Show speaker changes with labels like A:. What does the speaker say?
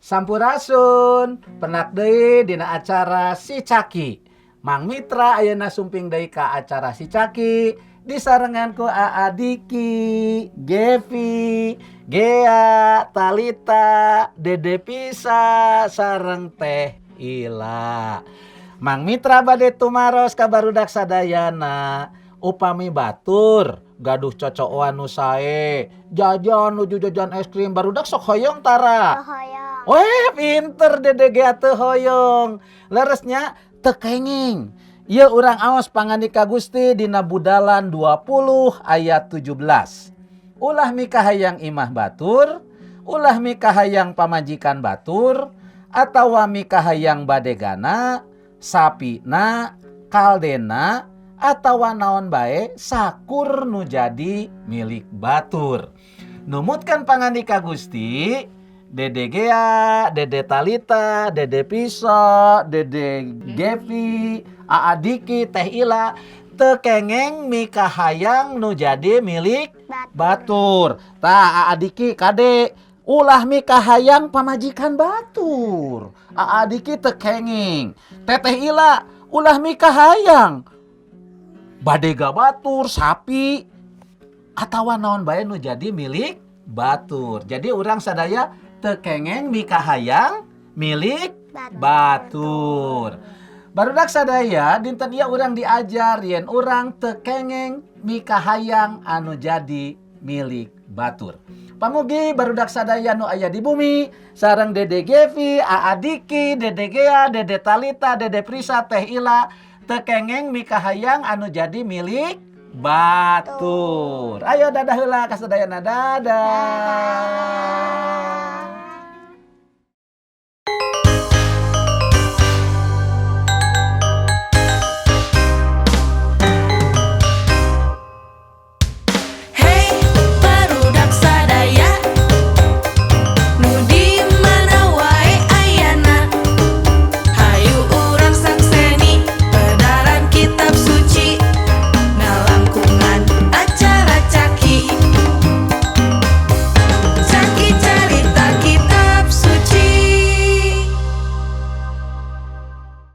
A: Sampurasun, penak deui dina acara Si Caki. Mang Mitra ayeuna sumping deui ka acara Si Caki disarengan ku Aa Diki, Gevi, Gea, Talita, Dede Pisa, sareng Teh Ila. Mang Mitra bade tumaros ka barudak sadayana. Upami batur gaduh cocokan nu sae, jajan nuju jajan es krim barudak sok hoyong tara.
B: Hoyong.
A: Weh, pinter Dede Gea teu hoyong. Leresnya teu kenging. Ieu urang aos pangandika Gusti dina Budalan 20 ayat 17. Ulah mikah hayang imah batur, ulah mikah hayang pamajikan batur, atawa mikah hayang badegana, sapina, kaldena, atawa naon bae sakur nu jadi milik batur. Numutkan pangandika Gusti, Dede Gea, Dede Talita, Dede Piso, Dede Gevi, Aa Diki, Teh Ila teu kengeng mikah hayang nu jadi milik batur. Tah Aa Diki kade ulah mikah hayang pamajikan batur. Aa Diki teu kenging. Teh Ila ulah mikah hayang badega batur, sapi, atawa naon bae nu jadi milik batur. Jadi urang sadaya teu kengeng mikah hayang milik batur. Barudak sadaya dinten ieu urang diajar yen urang teu kengeng mikah hayang anu jadi milik batur. Pamugi barudak sadaya nu aya di bumi sareng Dede Gevi, Aa Diki, Dede Gea, Dede Talita, Dede Prisa, Teh Ila teu kengeng mikah hayang anu jadi milik batur. Ayo dadah heula ka sadayana, dadah.